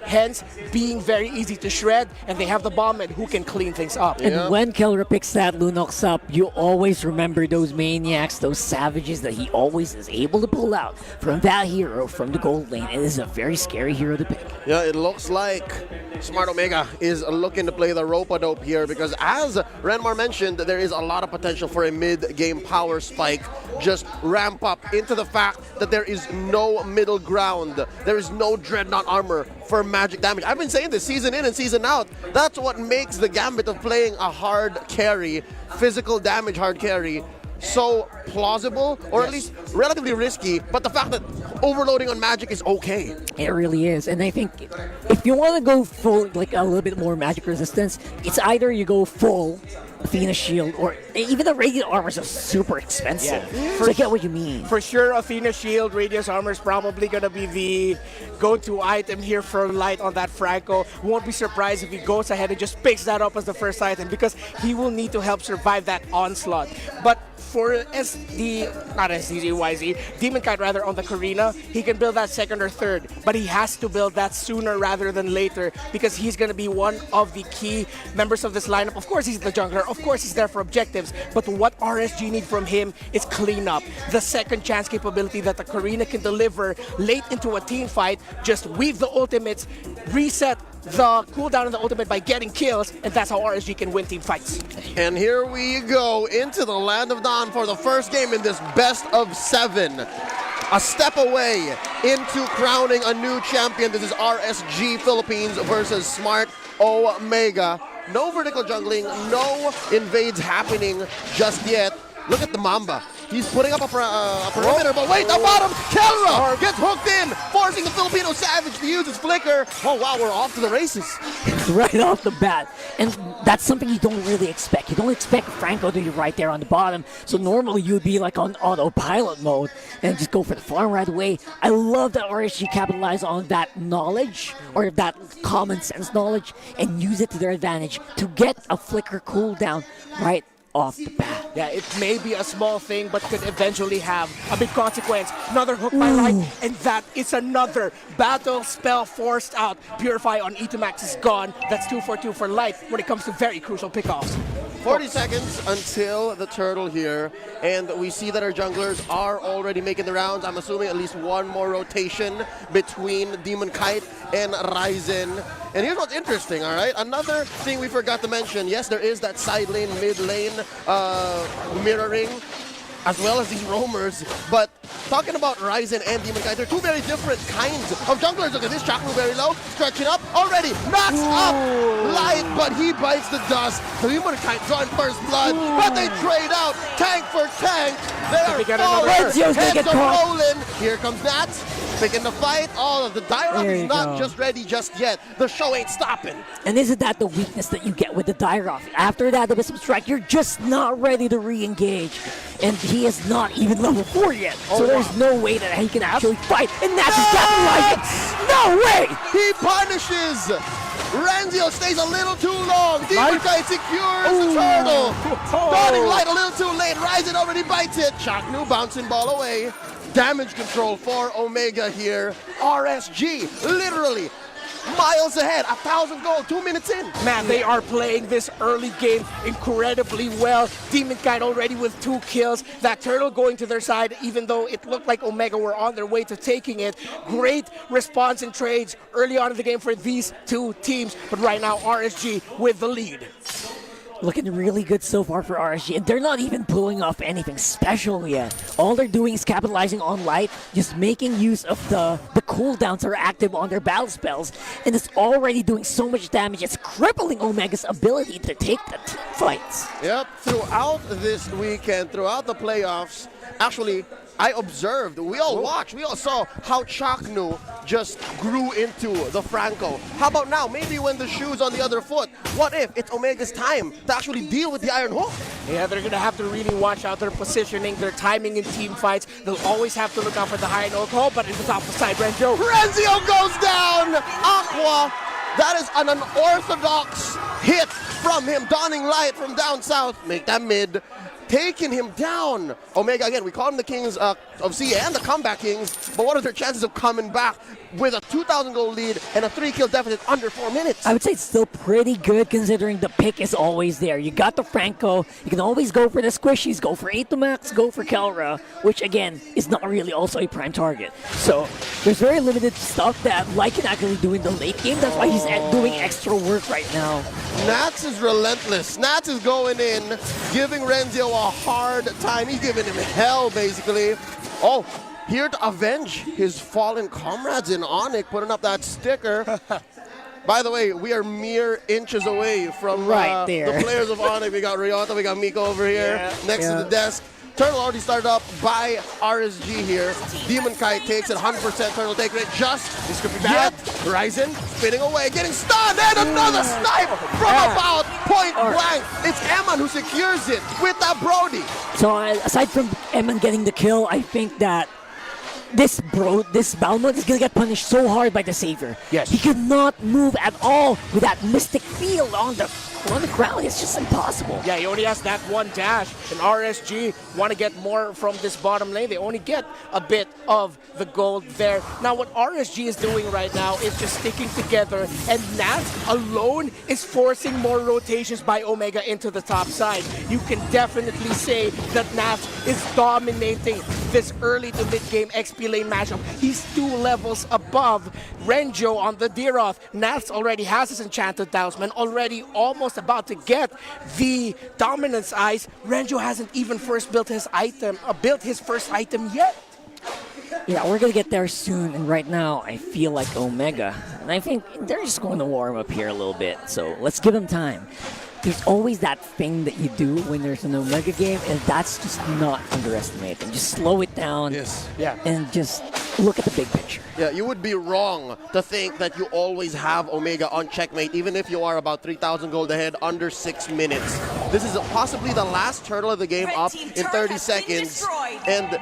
hence being very easy to shred, and they have the bomb and who can clean things up. And when Kelra picks that Lunox up, you always remember those maniacs, those savages that he always is able to pull out from that hero from the gold lane. It is a very scary hero to pick. Yeah, it looks like Smart Omega is looking to play the rope-a-dope here because, as Renmar mentioned, there is a lot of potential for a mid-game power spike. Just ramp up into the fact that there is no middle ground. There is no Dreadnought armor for magic damage. I've been saying this season in and season out. That's what makes the gambit of playing a hard carry, physical damage hard carry, so plausible, or at least relatively risky, but the fact that overloading on magic is okay. It really is. And I think if you want to go full, like a little bit more magic resistance, it's either you go full Athena Shield, or even the Radiant Armor is super expensive. Yeah. So I get what you mean. For sure, Athena Shield, Radius Armor is probably going to be the go-to item here for Light on that Franco. Won't be surprised if he goes ahead and just picks that up as the first item because he will need to help survive that onslaught. But for Demon Kite rather, on the Karina, he can build that second or third, but he has to build that sooner rather than later because he's going to be one of the key members of this lineup. Of course, he's the jungler. Of course, he's there for objectives, but what RSG need from him is cleanup. The second chance capability that the Karina can deliver late into a team fight, just weave the ultimates, reset the cooldown of the ultimate by getting kills, and that's how RSG can win team fights. And here we go into the Land of Dawn for the first game in this best of 7. A step away into crowning a new champion. This is RSG Philippines versus Smart Omega. No vertical jungling, no invades happening just yet. Look at the Mamba. He's putting up a perimeter, but wait, the bottom, Kelra gets hooked in, forcing the Filipino Savage to use his flicker. Oh wow, we're off to the races. Right off the bat. And that's something you don't really expect. You don't expect Franco to be right there on the bottom. So normally you'd be like on autopilot mode and just go for the farm right away. I love that RSG capitalize on that knowledge, or that common sense knowledge, and use it to their advantage to get a flicker cooldown right off the bat. Yeah, it may be a small thing, but could eventually have a big consequence. Another hook by Light, and that is another battle spell forced out. Purify on Etamax is gone. That's 2 for 2 for Light when it comes to very crucial pickoffs. 40 seconds until the turtle here, and we see that our junglers are already making the rounds. I'm assuming at least one more rotation between Demon Kite and Ryzen. And here's what's interesting, all right? Another thing we forgot to mention, yes, there is that side lane, mid lane mirroring, as well as these roamers, but talking about Ryzen and Demon Kite, they're two very different kinds of junglers. Look at this, Chakmu very low, stretching up, already knocks up Light, but he bites the dust. The Demon Kite drawing first blood, but they trade out, tank for tank. They are falling, heads are rolling. Here comes Nats, picking the fight. Oh, the Dyrop is not just ready just yet. The show ain't stopping. And isn't that the weakness that you get with the Dyrop? After that, the Wisp Strike, you're just not ready to re-engage. And he is not even level 4 yet. So there's no way that he can actually fight. And Nats is capitalizing. No way! He punishes. Renzio stays a little too long. Demon Kite secures the turtle. Dawning Light a little too late. Ryzen already bites it. Chaknu bouncing ball away. Damage control for Omega here. RSG literally miles ahead, 1,000 gold, 2 minutes in. Man, they are playing this early game incredibly well. Demon Kite already with 2 kills. That turtle going to their side, even though it looked like Omega were on their way to taking it. Great response and trades early on in the game for these two teams. But right now, RSG with the lead. Looking really good so far for RSG, and they're not even pulling off anything special yet. All they're doing is capitalizing on Light, just making use of the cooldowns that are active on their battle spells, and it's already doing so much damage, it's crippling Omega's ability to take the team fights. Yep, throughout this weekend, throughout the playoffs, actually, I observed, we all watched, we all saw how Chaknu just grew into the Franco. How about now, maybe when the shoe's on the other foot, what if it's Omega's time to actually deal with the Iron Hook? Yeah, they're going to have to really watch out their positioning, their timing in team fights. They'll always have to look out for the Iron Hook. Oh, but in the top of the side, Renzio goes down! Aqua, that is an unorthodox hit from him. Dawning Light from down south, make that mid. Taking him down. Omega, again, we call them the kings of CA and the comeback kings, but what are their chances of coming back? with a 2,000 gold lead and a 3-kill deficit under 4 minutes. I would say it's still pretty good considering the pick is always there. You got the Franco, you can always go for the squishies, go for 8-max, go for Kelra, which again is not really also a prime target. So there's very limited stuff that Light can actually do in the late game. That's why he's doing extra work right now. Nats is relentless. Nats is going in, giving Renzio a hard time. He's giving him hell, basically. Oh, here to avenge his fallen comrades in Onyx, putting up that sticker. By the way, we are mere inches away from right there. The players of Onyx. We got Ryota, we got Miko over here next to the desk. Turtle already started up by RSG here. Demon Kite takes it, 100% turtle take rate. This could be bad. Ryzen spinning away, getting stunned, and another snipe from about point blank. It's Eman who secures it with that Brody. So aside from Eman getting the kill, I think that this battle mode is gonna get punished so hard by the Savior. Yes. He could not move at all with that mystic field on the ground. It's just impossible. Yeah, he only has that one dash, and RSG want to get more from this bottom lane. They only get a bit of the gold there. Now, what RSG is doing right now is just sticking together, and Nats alone is forcing more rotations by Omega into the top side. You can definitely say that Nats is dominating this early to mid-game XP lane matchup. He's 2 levels above Renjo on the Deeroth. Nats already has his Enchanted Talisman, already almost about to get the Dominance Eyes. Renjo hasn't even built his first item yet. Yeah, we're gonna get there soon, and right now I feel like Omega, and I think they're just going to warm up here a little bit, so let's give them time. There's always that thing that you do when there's an Omega game, and that's just not underestimating. Just slow it down, and just look at the big picture. Yeah, you would be wrong to think that you always have Omega on checkmate, even if you are about 3,000 gold ahead under 6 minutes. This is possibly the last turtle of the game up in 30 seconds, and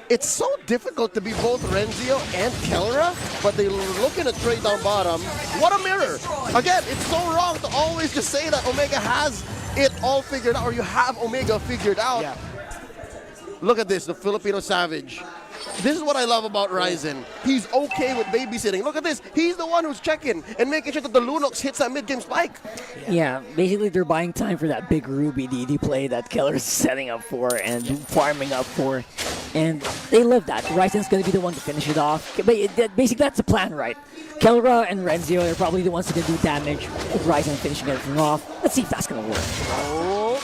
it's so difficult to be both Renzio and Kelra, but they're looking at trade down bottom. What a mirror! Again, it's so wrong to always just say that Omega has it all figured out, or you have Omega figured out. Yeah. Look at this, the Filipino Savage. This is what I love about Ryzen. He's okay with babysitting. Look at this. He's the one who's checking and making sure that the Lunox hits that mid-game spike. Yeah, basically they're buying time for that big Ruby DD play that Keller's setting up for and farming up for. And they love that. Ryzen's going to be the one to finish it off. But basically that's the plan, right? Kelra and Renzio are probably the ones who can do damage with Ryzen finishing everything off. Let's see if that's going to work.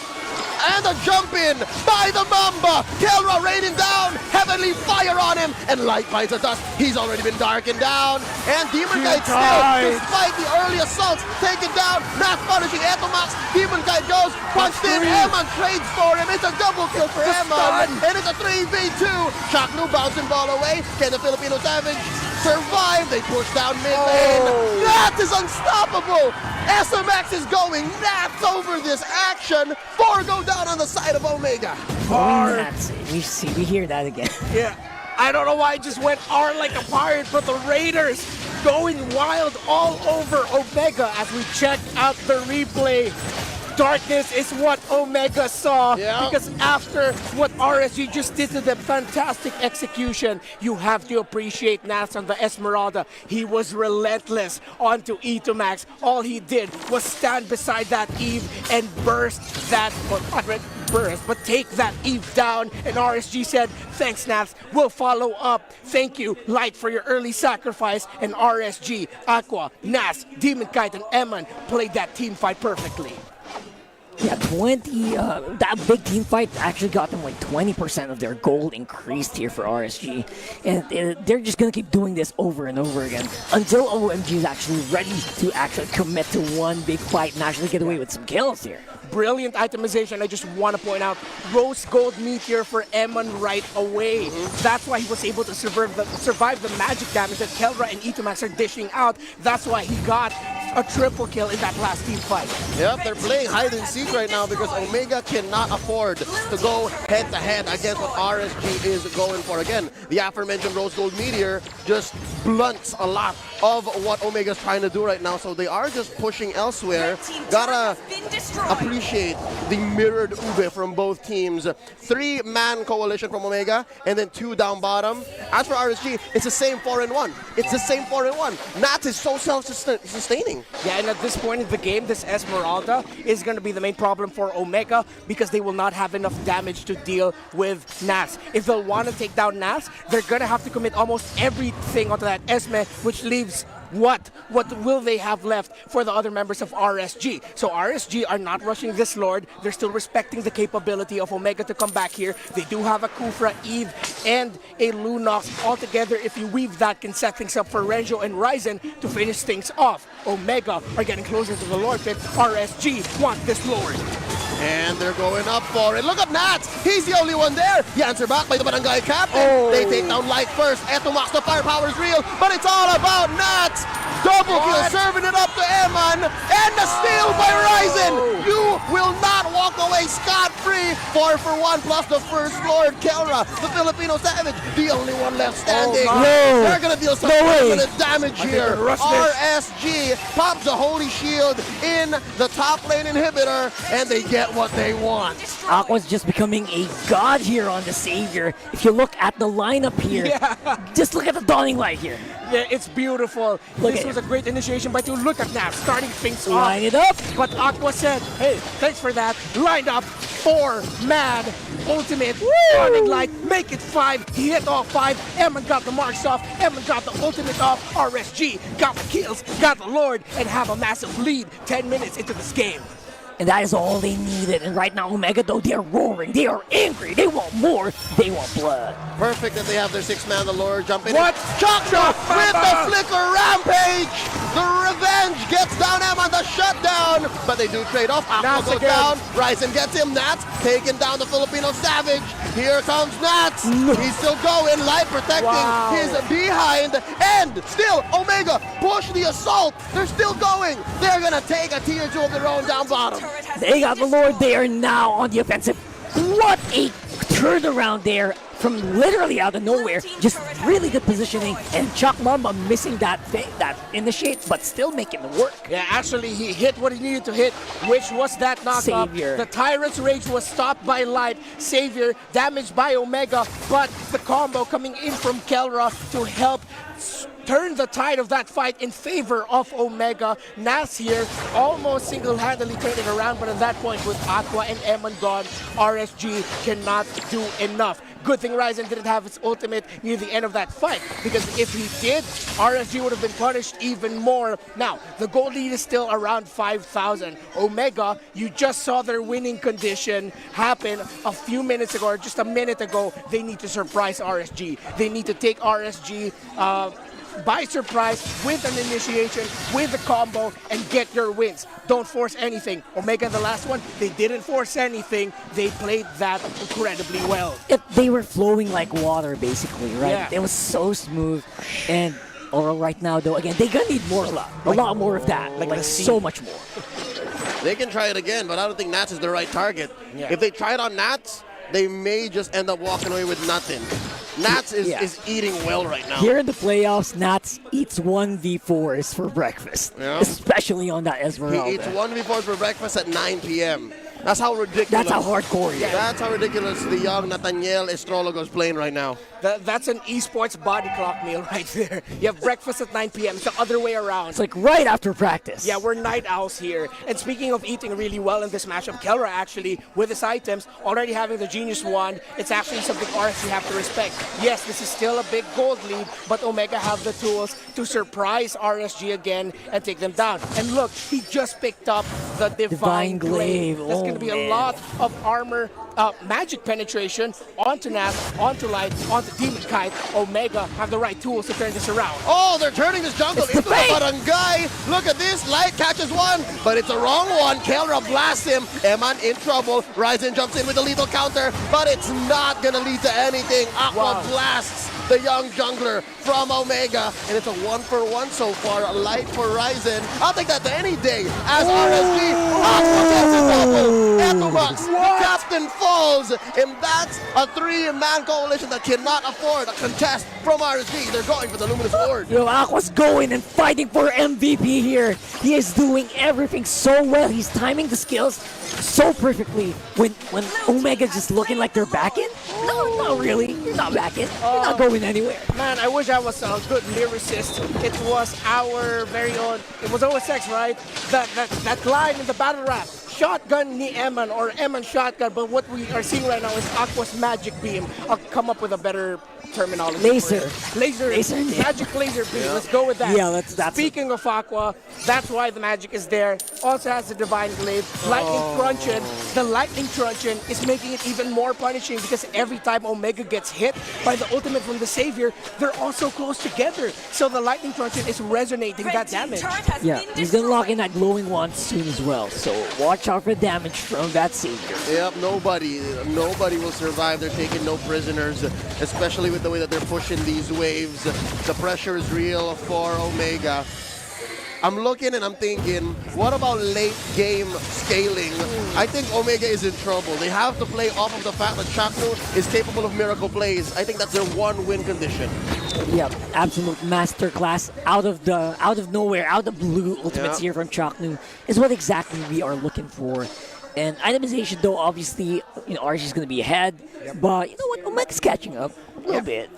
And a jump in by the Mamba. Kelra raining down. Heavenly fire on him. And Light bites the dust. He's already been darkened down. And Demon Kite still, despite the early assaults, taken down. Not punishing Etomax. Demon Kite goes. Punched in. Eman trades for him. It's a double kill for Eman. And it's a 3v2. Shaknu bouncing ball away. Can the Filipino Savage survive? They push down mid lane. That is unstoppable. SMX is going nuts over this action. 4 go down on the side of Omega. We hear that again. Yeah, I don't know why I just went R like a pirate, but the Raiders going wild all over Omega as we check out the replay. Darkness is what Omega saw, because after what RSG just did to them, fantastic execution, you have to appreciate Nats on the Esmeralda. He was relentless onto E2Max. All he did was stand beside that Eve and burst that, but take that Eve down, and RSG said, thanks Nats, we'll follow up. Thank you, Light, for your early sacrifice, and RSG, Aqua, Nats, Demon Kite, and Eman played that team fight perfectly. Yeah, that big team fight actually got them like 20% of their gold increased here for RSG. And they're just going to keep doing this over and over again until OMG is actually ready to actually commit to one big fight and actually get away with some kills here. Brilliant itemization. I just want to point out Rose Gold Meteor for Eman right away. That's why he was able to survive the magic damage that Kelra and E2Max are dishing out. That's why he got a triple kill in that last team fight. Yep, they're playing hide and seek right now because Omega cannot afford to go head-to-head against what RSG is going for. Again, the aforementioned Rose Gold Meteor just blunts a lot of what Omega's trying to do right now, so they are just pushing elsewhere. Gotta appreciate the mirrored ube from both teams. 3-man coalition from Omega, and then 2 down bottom. As for RSG, it's the same 4-in-1. It's the same 4-in-1. Nats is so self-sustaining. Yeah, and at this point in the game, this Esmeralda is going to be the main problem for Omega because they will not have enough damage to deal with Nats. If they'll want to take down Nats, they're going to have to commit almost everything onto that Esme, which leaves what will they have left for the other members of RSG? So RSG are not rushing this Lord. They're still respecting the capability of Omega to come back here. They do have a Kufra, Eve, and a Lunox. Altogether, if you weave that, can set things up for Renjo and Ryzen to finish things off. Omega are getting closer to the Lord pit. RSG want this Lord. And they're going up for it. Look at Nats! He's the only one there! The answer back by the barangay captain. Oh. They take down Light first. Eto Max, the firepower is real, but it's all about Nats! Double kill, serving it up to Eman, and the steal by Ryzen! You will not walk away scot-free. 4 for 1 plus the first Lord, Kelra, the Filipino Savage, the only one left standing. They're gonna deal some permanent damage here. RSG pops the Holy Shield in the top lane inhibitor, and they get what they want. Aqua's just becoming a god here on the Savior. If you look at the lineup here, just look at the dawning light here. Yeah, it's beautiful. This was a great initiation by 2. Look at Nap starting things off. Line it up. But Aqua said, hey, thanks for that. Line up 4-man ultimate. Dawning light, make it 5. He hit all 5. Emma got the marks off. Emma got the ultimate off. RSG got the kills, got the Lord, and have a massive lead 10 minutes into this game. And that is all they needed. And right now, Omega, though, they are roaring. They are angry. They want more. They want blood. Perfect that they have their 6-man, the Lord, jump in. What? Chakra with the flicker rampage! The revenge gets down M on the shutdown, but they do trade off. Aqua goes down. Ryzen gets him. Nats taking down the Filipino Savage. Here comes Nats. He's still going. Light protecting his behind. And still, Omega push the assault. They're still going. They're going to take a tier 2 of their own down bottom. They got the Lord. They are now on the offensive. What a turnaround there from literally out of nowhere. Just really good positioning. And Chuck Mamba missing that initiate, but still making it work. Yeah, actually, he hit what he needed to hit, which was that knockup. Savior. The Tyrant's Rage was stopped by Light. Savior damaged by Omega, but the combo coming in from Kelra to help turn the tide of that fight in favor of Omega. Nas here almost single-handedly turned it around, but at that point with Aqua and Emon gone, RSG cannot do enough. Good thing Ryzen didn't have its ultimate near the end of that fight, because if he did, RSG would have been punished even more. Now, the gold lead is still around 5,000. Omega, you just saw their winning condition happen a few minutes ago, or just a minute ago. They need to surprise RSG. They need to take RSG by surprise with an initiation, with a combo, and get your wins. Don't force anything. Omega, the last one, they didn't force anything. They played that incredibly well. They were flowing like water, basically, right? Yeah. It was so smooth. And right now, though, again, they're gonna need more of that. A lot more of that. Like so much more. They can try it again, but I don't think Nats is the right target. Yeah. If they try it on Nats, they may just end up walking away with nothing. Nats is eating well right now. Here in the playoffs, Nats eats 1v4s for breakfast, especially on that Esmeralda. He eats 1v4s for breakfast at 9 p.m. That's how ridiculous. That's how hardcore he is. That's how ridiculous the young Nathaniel Estrologo is playing right now. That's an esports body clock meal right there. You have breakfast at 9 p.m. It's the other way around. It's like right after practice. Yeah, we're night owls here. And speaking of eating really well in this matchup, Kelra actually, with his items, already having the Genius Wand, it's actually something RSG have to respect. Yes, this is still a big gold lead, but Omega have the tools to surprise RSG again and take them down. And look, he just picked up the Divine Glaive. That's going to be a lot of armor, magic penetration onto Nas, onto Light, onto Demon Kite. Omega have the right tools to turn this around. Oh, they're turning this jungle into the barangay. Look at this. Light catches one, but it's a wrong one. Kelra blasts him. Eman in trouble. Ryzen jumps in with a lethal counter, but it's not going to lead to anything. Aqua blasts the young jungler from Omega, and it's a 1-for-1 so far. Light for Ryzen. I'll take that any day as RSG. Aqua gets a double. Etumax, the captain falls. kills, and that's a 3-man coalition that cannot afford a contest from RSG. They're going for the Luminous Sword. Yo, Aqua's going and fighting for MVP here. He is doing everything so well. He's timing the skills so perfectly. When Omega's just looking like they're backing. No, not really. You're not backing. You're not going anywhere. Man, I wish I was a good lyricist. It was our very own, it was OSX, right? That line in the battle rap. Shotgun ni Eman or Eman shotgun, but what we are seeing right now is Aqua's magic beam. I'll come up with a better terminology. Laser. Laser magic laser beam. Yeah. Let's go with that. Yeah, that's Speaking of Aqua, that's why the magic is there. Also has the Divine Glaive. Lightning Truncheon. The Lightning Truncheon is making it even more punishing because every time Omega gets hit by the ultimate from the Savior, they're also close together. So the Lightning Truncheon is resonating that damage. Yeah, he's gonna lock in that glowing wand soon as well. So watch out for damage from that Savior. Yep, nobody will survive. They're taking no prisoners, especially with the way that they're pushing these waves. The pressure is real for Omega. I'm looking and I'm thinking, what about late game scaling? I think Omega is in trouble. They have to play off of the fact that Chaknu is capable of miracle plays. I think that's their one win condition. Yeah, absolute masterclass out of nowhere, out of blue ultimates here from Chaknu is what exactly we are looking for. And itemization, though, obviously, RSG is going to be ahead. But you know what? Omega's catching up a little bit.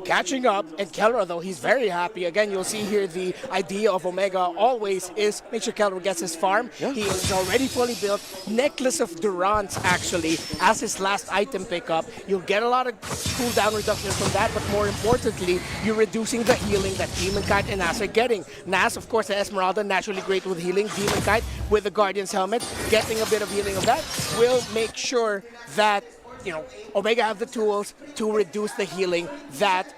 Catching up, and Kelra, though, he's very happy. Again, you'll see here the idea of Omega always is make sure Kelra gets his farm. He is already fully built. Necklace of Durance, actually, as his last item pickup. You'll get a lot of cooldown reduction from that, but more importantly, you're reducing the healing that Demon Kite and Nas are getting. Nas, of course, the Esmeralda, naturally great with healing. Demon Kite with the Guardian's Helmet, getting a bit of healing of that will make sure that Omega have the tools to reduce the healing that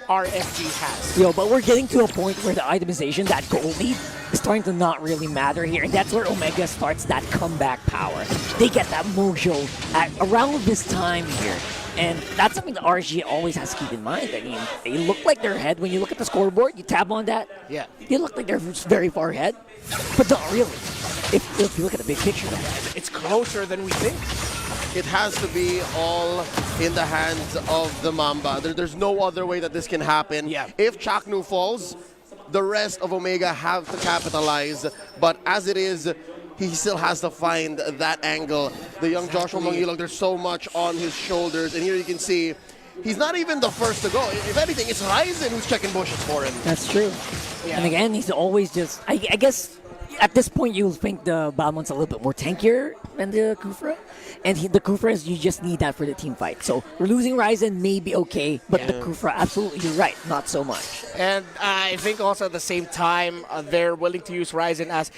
RSG has. Yo, but we're getting to a point where the itemization, that goal lead, is starting to not really matter here. And that's where Omega starts that comeback power. They get that mojo at around this time here. And that's something that RSG always has to keep in mind. I mean, they look like they're ahead. When you look at the scoreboard, you tab on that. Yeah. They look like they're very far ahead, but not really. If you look at the big picture, though. It's closer than we think. It has to be all in the hands of the Mamba. There's no other way that this can happen. Yeah. If Chaknu falls, the rest of Omega have to capitalize. But as it is, he still has to find that angle. The young Joshua Mangilog, there's so much on his shoulders. And here you can see, he's not even the first to go. If anything, it's Ryzen who's checking bushes for him. That's true. Yeah. And again, he's always just, I guess, at this point, you'll think the Balmon's a little bit more tankier than the Kufra. And the Kufras, you just need that for the team fight. So we're losing Ryzen may be okay, but the Kufra, absolutely, you're right, not so much. And I think also at the same time, they're willing to use Ryzen as,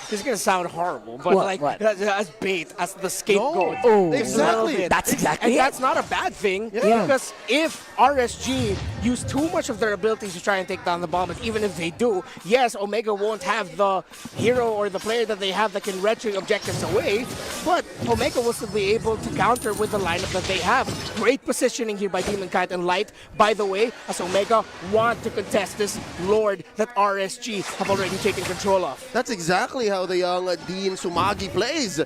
this is going to sound horrible, but What? as bait, as the scapegoat. Oh, exactly. That's exactly And it. that's not a bad thing, because if RSG use too much of their abilities to try and take down the Bombers, even if they do, yes, Omega won't have the hero or the player that they have that can retro objectives away, but Omega will still be able to counter with the lineup that they have. Great positioning here by Demon Kite and Light, by the way, as Omega want to contest this Lord that RSG have already taken control of. That's exactly how the young Dean Sumagi plays.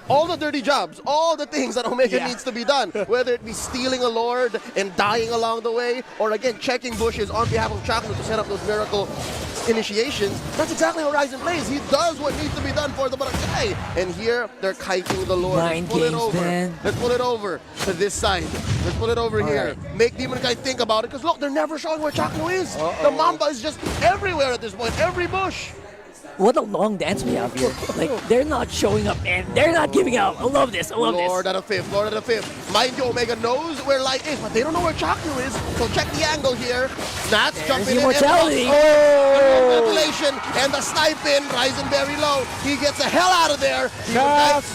All the dirty jobs, all the things that Omega needs to be done, whether it be stealing a Lord and dying along the way, or again, checking bushes on behalf of Chaknu to set up those miracle initiations. That's exactly how Ryzen plays. He does what needs to be done for the Barangay. And here, they're kiting the Lord. Mind Let's pull it games, over. man. Let's pull it over to this side. Let's pull it over here. Right. Make Demon Guy think about it, because look, they're never showing where Chaknu is. The Mamba is just everywhere at this point, every bush. What a long dance we have here. Like, they're not showing up and they're not giving out. I love this. I love Lord this. at a fifth, Lord at a fifth. Mind you, Omega knows where Light is, but they don't know where Chaknu is. So check the angle here. Snats jumping in. immortality. Ventilation and the sniping. Ryzen very low. He gets the hell out of there.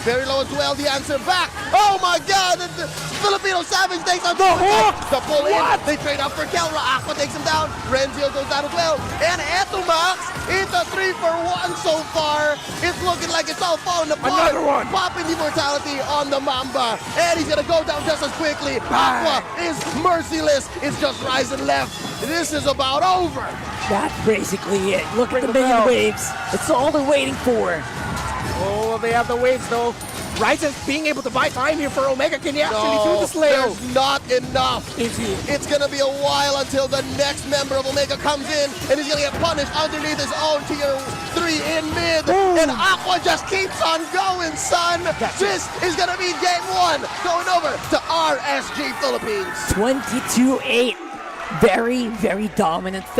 Very low as well. The answer back. Oh my God. The Filipino Savage takes out the pull in. They trade up for Kelra. Aqua takes him down. Renzo goes down as well. And Etumax, it's a 3-for-1 so far. It's looking like it's all falling apart. Another one. Popping the mortality on the Mamba. And he's going to go down just as quickly. Aqua is merciless. It's just Ryzen left. This is about over. That's basically it. Look at the minion waves. It's all they're waiting for. Oh, they have the waves though. Ryzen's being able to buy time here for Omega. Can he actually do the Slayer? There's not enough. Is he? It's gonna be a while until the next member of Omega comes in, and he's gonna get punished underneath his own tier 3 in mid. And Aqua just keeps on going, son. This is gonna be game 1, going over to RSG Philippines. 22-8. Very, very dominant.